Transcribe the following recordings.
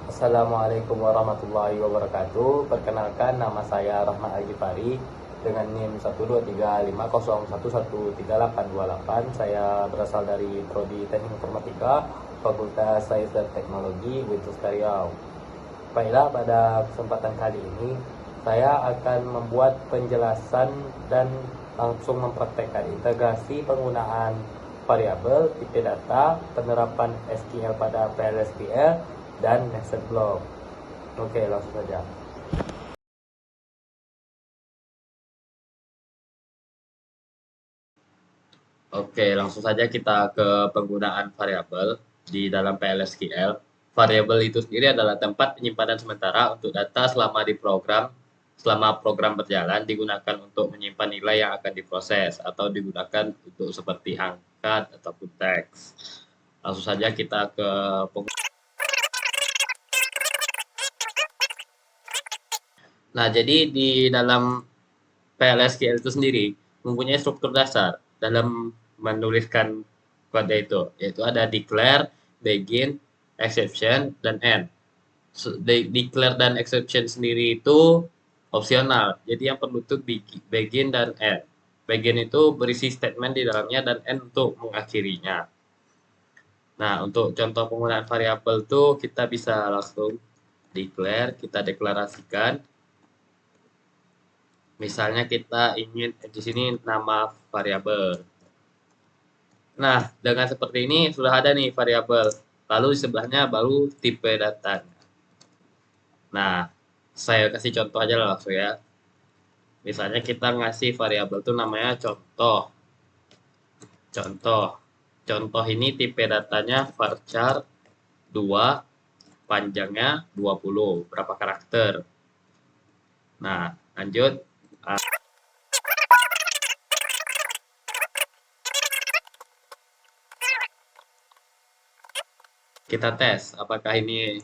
Assalamualaikum warahmatullahi wabarakatuh. Perkenalkan, nama saya Rahmat Al-Ghifari dengan NIM 12350111388. Saya berasal dari Prodi Teknik Informatika, Fakultas Sains dan Teknologi, Universitas Riau. Baiklah, pada kesempatan kali ini saya akan membuat penjelasan dan langsung mempraktekkan integrasi penggunaan variabel, tipe data, penerapan SQL pada PLSQL, dan nested block. Oke, langsung saja. Oke, langsung saja kita ke penggunaan variabel di dalam PLSQL. Variabel itu sendiri adalah tempat penyimpanan sementara untuk data selama program berjalan digunakan untuk menyimpan nilai yang akan diproses atau digunakan untuk seperti angka ataupun teks. Langsung saja kita ke Nah, jadi di dalam PLSQL itu sendiri mempunyai struktur dasar dalam menuliskan kode itu, yaitu ada declare, begin, exception, dan end. Declare dan exception sendiri itu opsional, jadi yang perlu itu begin dan end. Begin itu berisi statement di dalamnya dan end untuk mengakhirinya. Nah, untuk contoh penggunaan variabel itu kita bisa langsung declare, kita deklarasikan. Misalnya kita ingin di sini nama variabel. Nah, dengan seperti ini sudah ada nih variabel. Lalu di sebelahnya baru tipe datanya. Nah, saya kasih contoh aja langsung ya. Misalnya kita ngasih variabel itu namanya contoh. Contoh. Contoh ini tipe datanya varchar 2, panjangnya 20. Berapa karakter? Nah, lanjut. Kita tes apakah ini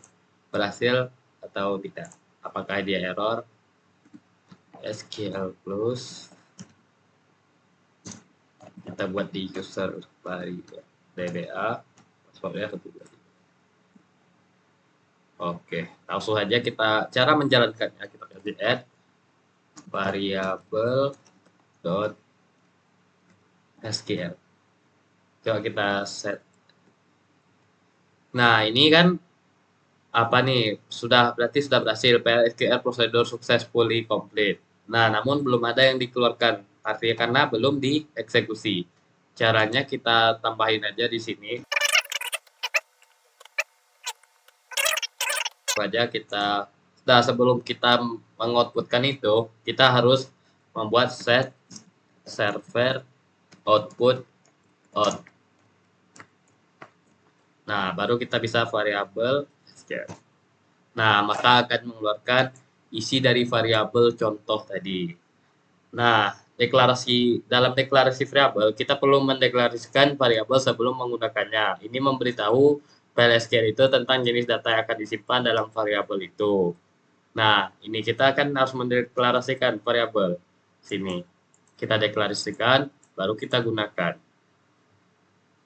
berhasil atau tidak. Apakah dia error? SQL plus kita buat di user bari DBA passwordnya 123. Oke, langsung aja kita cara menjalankannya, kita kasih add variable dot SQL. Coba kita set. Nah, ini kan apa nih, berarti sudah berhasil PLSQL prosedur successfully complete. Nah, namun belum ada yang dikeluarkan, artinya karena belum dieksekusi. Caranya kita tambahin aja di sini. Aja kita sebelum kita mengoutputkan itu, kita harus membuat set server output out. Nah, baru kita bisa variabel. Nah, maka akan mengeluarkan isi dari variabel contoh tadi. Nah, dalam deklarasi variabel kita perlu mendeklarasikan variabel sebelum menggunakannya. Ini memberitahu PLSQL itu tentang jenis data yang akan disimpan dalam variabel itu. Nah, ini kita akan harus mendeklarasikan variabel sini. Kita deklarasikan, baru kita gunakan.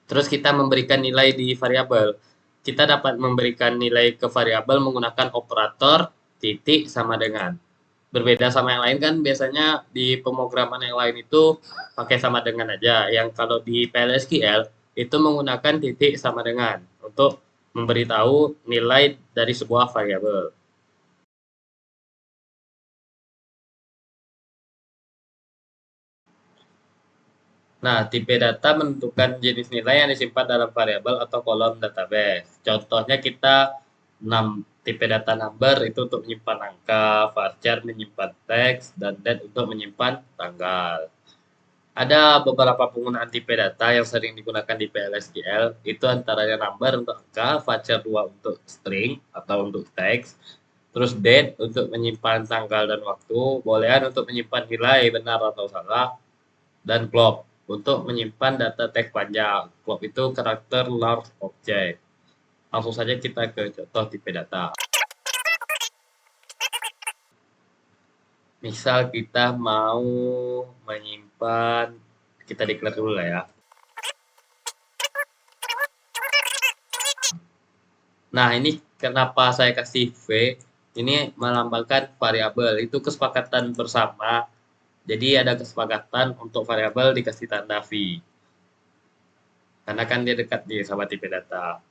Terus kita memberikan nilai di variabel. Kita dapat memberikan nilai ke variabel menggunakan operator titik sama dengan. Berbeda sama yang lain kan biasanya di pemrograman yang lain itu pakai sama dengan aja. Yang kalau di PLSQL itu menggunakan titik sama dengan untuk memberitahu nilai dari sebuah variabel. Nah, tipe data menentukan jenis nilai yang disimpan dalam variabel atau kolom database. Contohnya kita tipe data number itu untuk menyimpan angka, varchar menyimpan teks, dan date untuk menyimpan tanggal. Ada beberapa penggunaan tipe data yang sering digunakan di PLSQL, itu antaranya number untuk angka, varchar 2 untuk string atau untuk teks, terus date untuk menyimpan tanggal dan waktu, boolean untuk menyimpan nilai benar atau salah, dan glob untuk menyimpan data teks panjang. Glob itu karakter large object. Langsung saja kita ke contoh tipe data. Misal kita mau menyimpan, kita declare dulu lah ya. Nah, ini kenapa saya kasih V, ini melambangkan variabel, itu kesepakatan bersama. Jadi ada kesepakatan untuk variabel dikasih tanda V. Karena kan dia dekat nih sama tipe data.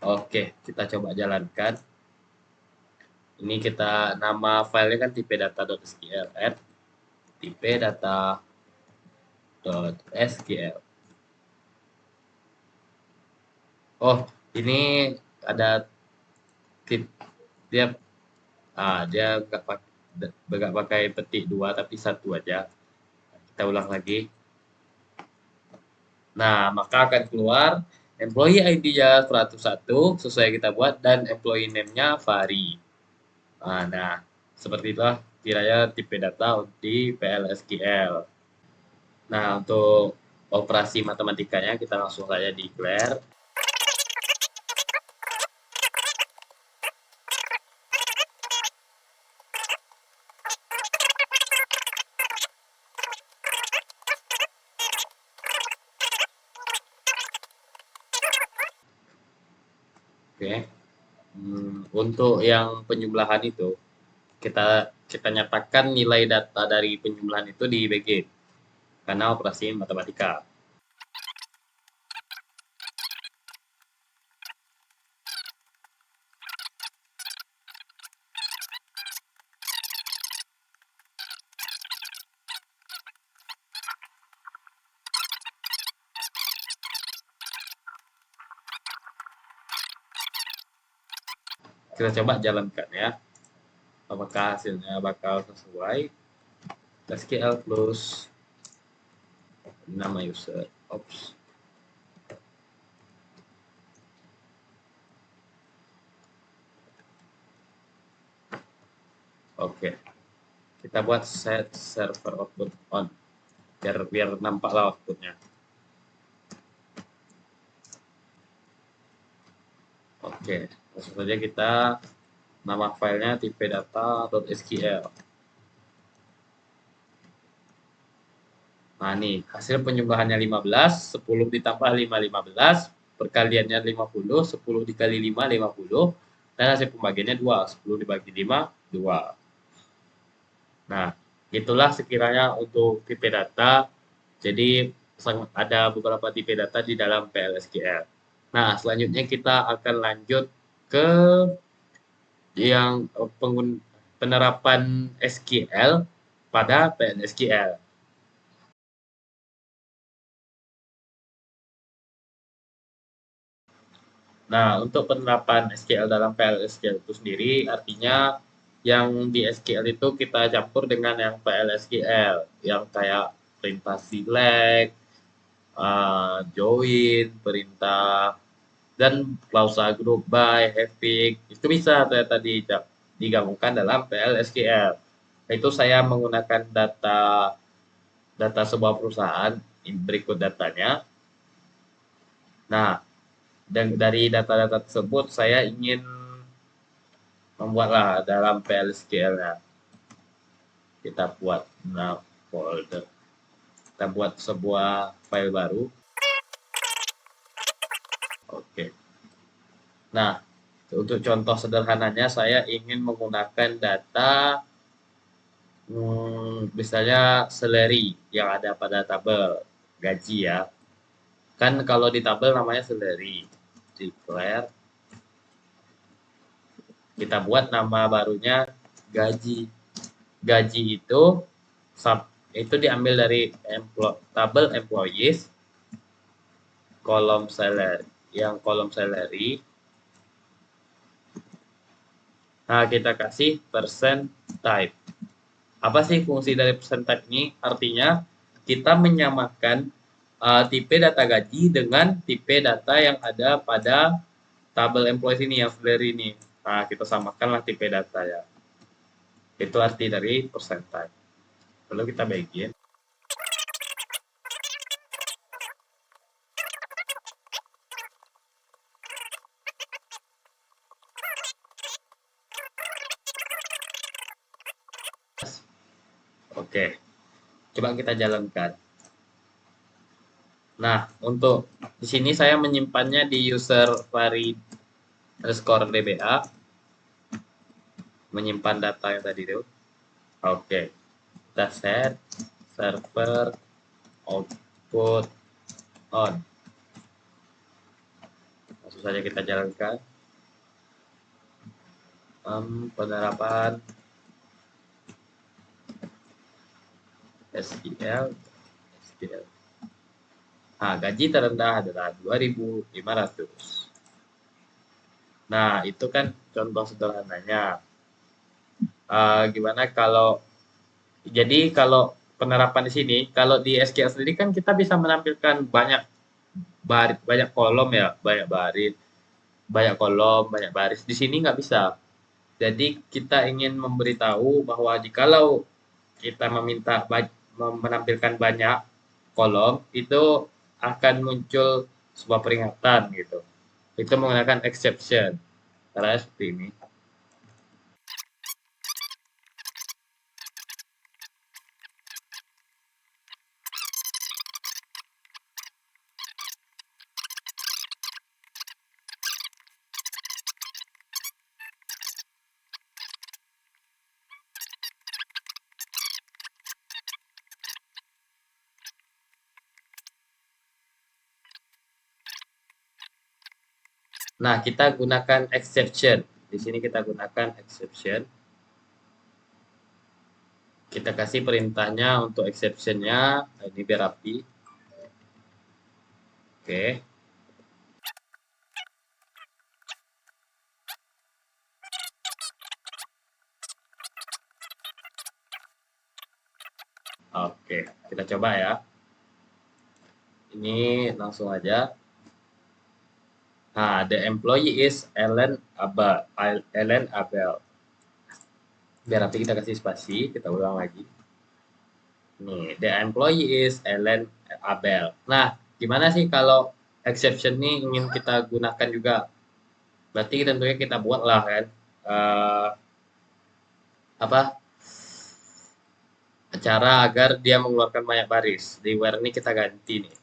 Oke, kita coba jalankan. Ini kita nama filenya kan tipe data.sql, add tipe data.sql. Oh, ini ada tip dia dia nggak pakai petik dua tapi satu aja. Kita ulang lagi. Nah, maka akan keluar employee ID-nya 101 sesuai kita buat dan employee name-nya Fahri. Nah, seperti itulah kiranya tipe data di PLSQL. Nah, untuk operasi matematikanya kita langsung saja declare. Oke. Untuk yang penjumlahan itu kita kita nyatakan nilai data dari penjumlahan itu di bagian karena operasi matematika. Kita coba jalankan ya. Apakah hasilnya bakal sesuai. SQL plus nama user. Ops. Oke. Kita buat set server output on. Biar nampak lah outputnya. Oke. Langsung saja kita nama filenya tipe data.sql. Nah, nih, hasil penjumlahannya 15, 10 ditambah 5, 15, perkaliannya 50, 10 dikali 5, 50, dan hasil pembagiannya 2, 10 dibagi 5, 2. Nah, itulah sekiranya untuk tipe data. Jadi, ada beberapa tipe data di dalam PLSQL. Nah, selanjutnya kita akan lanjut ke yang penerapan SQL pada PLSQL. Nah, untuk penerapan SQL dalam PLSQL itu sendiri, artinya yang di SQL itu kita campur dengan yang PLSQL, yang kayak perintah select, join, perintah, dan klausa group by, having, itu bisa ternyata digabungkan dalam PLSQL. Itu saya menggunakan data sebuah perusahaan, berikut datanya. Nah, dan dari data-data tersebut saya ingin membuatlah dalam PLSQL-nya. Kita buat folder. Kita buat sebuah file baru. Oke. Nah, untuk contoh sederhananya saya ingin menggunakan data misalnya salary yang ada pada tabel gaji ya. Kan kalau di tabel namanya salary. Declare. Kita buat nama barunya gaji. Gaji itu diambil dari tabel employees, kolom salary. Nah, kita kasih percent type. Apa sih fungsi dari percent type ini? Artinya kita menyamakan tipe data gaji dengan tipe data yang ada pada tabel employees ini yang salary ini. Nah, kita samakanlah tipe data ya. Itu arti dari percent type. Lalu kita begin. Oke, coba kita jalankan. Nah, untuk di sini saya menyimpannya di user vari_dba, menyimpan data yang tadi itu. Oke, kita set server output on. Langsung saja kita jalankan. Penerapan SQL. Nah, gaji terendah adalah 2.500. Nah, itu kan contoh sederhananya. Gimana kalau kalau penerapan di sini, kalau di SQL sendiri kan kita bisa menampilkan banyak kolom ya, banyak kolom, banyak baris. Di sini nggak bisa. Jadi kita ingin memberitahu bahwa jikalau kita menampilkan banyak kolom, itu akan muncul sebuah peringatan gitu. Itu menggunakan exception. Caranya seperti ini. Nah, kita gunakan exception. Di sini kita gunakan exception. Kita kasih perintahnya untuk exception-nya. Ini biar rapi. Oke. Oke, kita coba ya. Ini langsung aja. Nah, the employee is Ellen Abel. Biar nanti kita kasih spasi, kita ulang lagi. Nih, the employee is Ellen Abel. Nah, gimana sih kalau exception ini ingin kita gunakan juga? Berarti tentunya kita buatlah kan uh, apa cara agar dia mengeluarkan banyak baris. Di where ini kita ganti nih.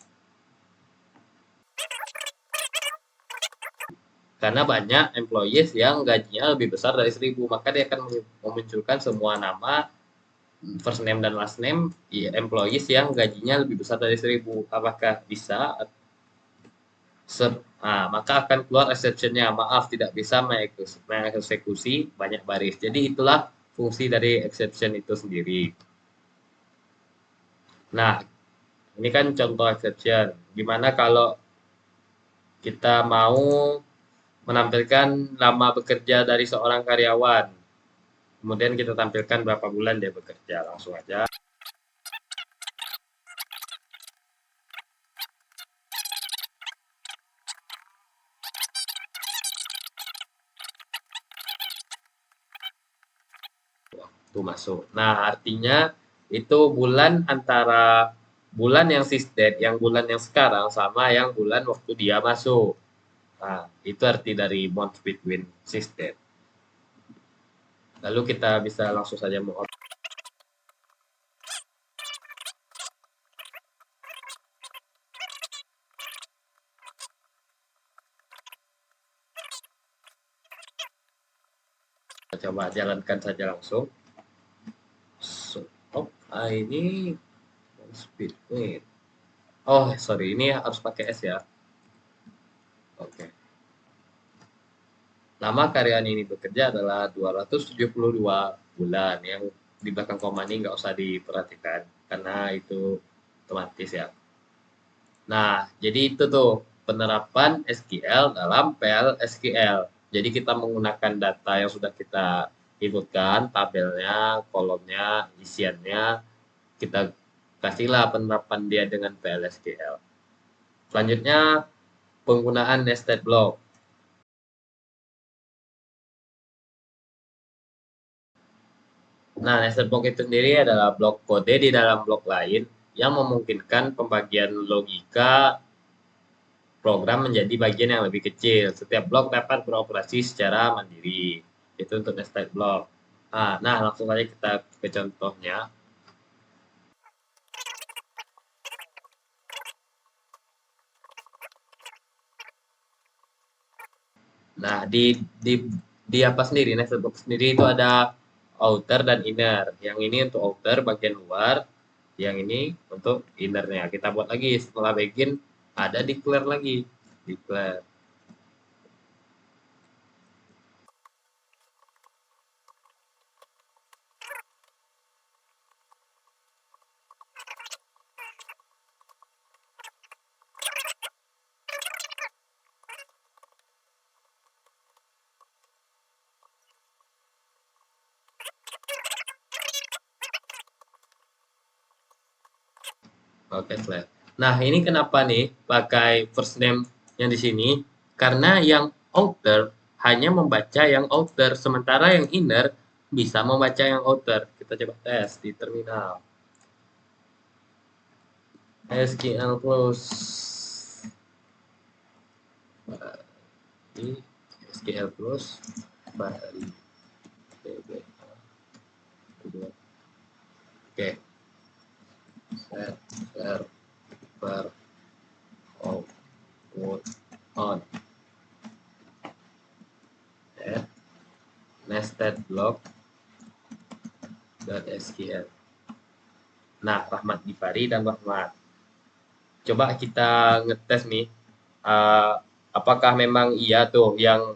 Karena banyak employees yang gajinya lebih besar dari 1.000, maka dia akan memunculkan semua nama first name dan last name employees yang gajinya lebih besar dari 1.000. Apakah bisa? Maka akan keluar exception-nya. Maaf, tidak bisa mengeksekusi banyak baris. Jadi itulah fungsi dari exception itu sendiri. Nah, ini kan contoh exception. Gimana kalau kita mau menampilkan lama bekerja dari seorang karyawan? Kemudian kita tampilkan berapa bulan dia bekerja. Langsung aja. Waktu masuk. Nah, artinya itu bulan antara bulan yang sysdate, yang bulan yang sekarang sama yang bulan waktu dia masuk. Nah, itu arti dari month between sysdate. Lalu kita bisa langsung saja coba jalankan saja langsung. Ini speed. Oh, sorry, ini harus pakai S ya. Oke. Nama karyawan ini bekerja adalah 272 bulan. Yang di belakang koma ini nggak usah diperhatikan karena itu otomatis ya. Nah, jadi itu tuh penerapan SQL dalam PL SQL. Jadi kita menggunakan data yang sudah kita inputkan, tabelnya, kolomnya, isiannya, kita kasihlah penerapan dia dengan PL SQL. Selanjutnya, penggunaan nested block. Nah, nested block itu sendiri adalah blok kode di dalam blok lain yang memungkinkan pembagian logika program menjadi bagian yang lebih kecil. Setiap blok dapat beroperasi secara mandiri. Itu untuk nested block. Nah, langsung saja kita ke contohnya. Nah, di di apa sendiri, nested block sendiri itu ada outer dan inner. Yang ini untuk outer bagian luar, yang ini untuk innernya. Kita buat lagi setelah begin ada declare lagi, declare. Oke, clear. Nah, ini kenapa nih pakai first name yang di sini? Karena yang outer hanya membaca yang outer, sementara yang inner bisa membaca yang outer. Kita coba tes di terminal. SQL Plus. Ini SQL Plus. Bali. DBA. Oke. Set server output on. Nested block .sql. Nah, Rahmat Gifari dan Rahmat. Coba kita ngetes nih, apakah memang iya tuh yang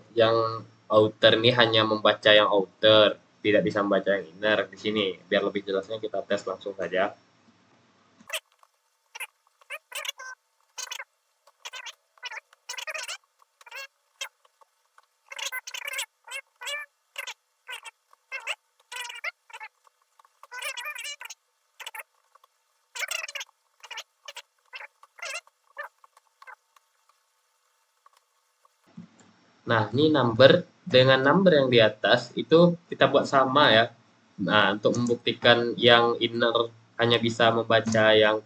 outer nih hanya membaca yang outer, tidak bisa membaca yang inner di sini. Biar lebih jelasnya kita tes langsung saja. Nah, ini number dengan number yang di atas itu kita buat sama ya. Nah, untuk membuktikan yang inner hanya bisa membaca yang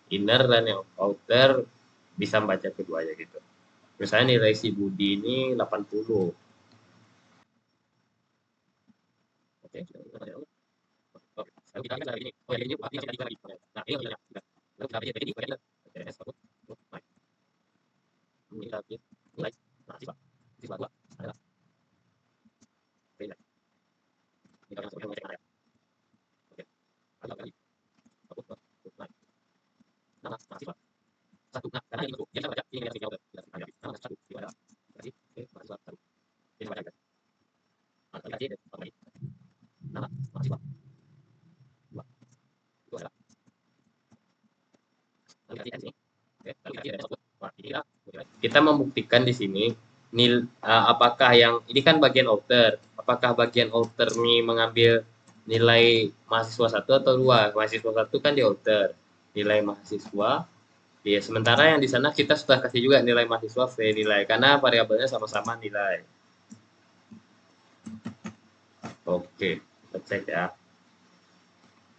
inner dan yang outer bisa membaca keduanya gitu. Misalnya nilai si Budi ini 80. Oke, oke. Sekarang kita lihat ini. Oh ya, ini artinya kita lagi. Nah, ini yang lalu kita lihat ini bagian S satu. Nah, ini kita lihat nilai. Nah, siswa 2 adalah nilai. Ini kita masuk yang ngecek ya. Oke. Lalu kali. Satu, nah, nama mahasiswa. Satu, nah, karena ini bentuk, dia baca ini yang jauh. Nama mahasiswa satu, itu adalah berarti mahasiswa satu. Ini baca kan. Nah, kita lihat nama mahasiswa dua. Itu adalah kita membuktikan di sini apakah yang ini kan bagian outer, apakah bagian outer ini mengambil nilai mahasiswa satu atau dua. Mahasiswa satu kan di outer, nilai mahasiswa ya, sementara yang di sana kita sudah kasih juga nilai mahasiswa V nilai karena variabelnya sama-sama nilai. Oke, kita cek ya.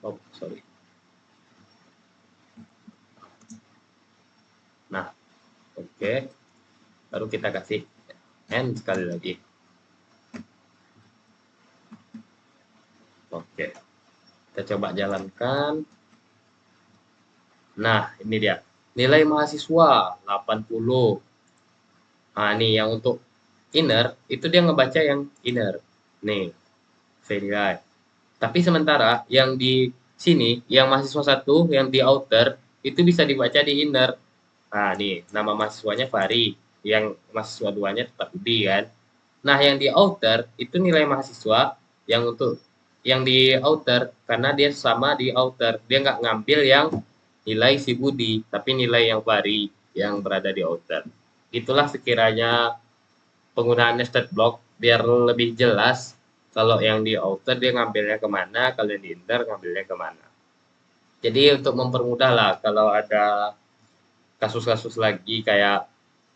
Oh, sorry. Nah, oke. Baru kita kasih N sekali lagi. Oke. Kita coba jalankan. Nah, ini dia. Nilai mahasiswa 80. Nah, ini yang untuk inner, itu dia ngebaca yang inner. Nih, saya nilai. Tapi sementara yang di sini, yang mahasiswa satu, yang di outer, itu bisa dibaca di inner. Nah, nih, nama mahasiswanya Fari. Yang mahasiswa duanya tetap Budi kan. Nah, yang di outer, itu nilai mahasiswa yang untuk yang di outer, karena dia sama di outer. Dia nggak ngambil yang nilai si Budi, tapi nilai yang Fari yang berada di outer. Itulah sekiranya penggunaan nested block biar lebih jelas kalau yang di outer dia ngambilnya kemana, kalau yang di inner ngambilnya kemana. Jadi untuk mempermudah lah kalau ada kasus-kasus lagi kayak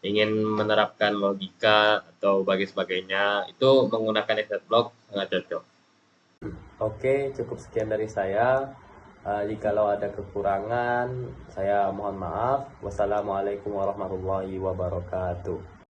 ingin menerapkan logika atau bagi sebagainya, itu menggunakan nested block sangat cocok. Oke, cukup sekian dari saya. Jikalau ada kekurangan, saya mohon maaf. Wassalamualaikum warahmatullahi wabarakatuh.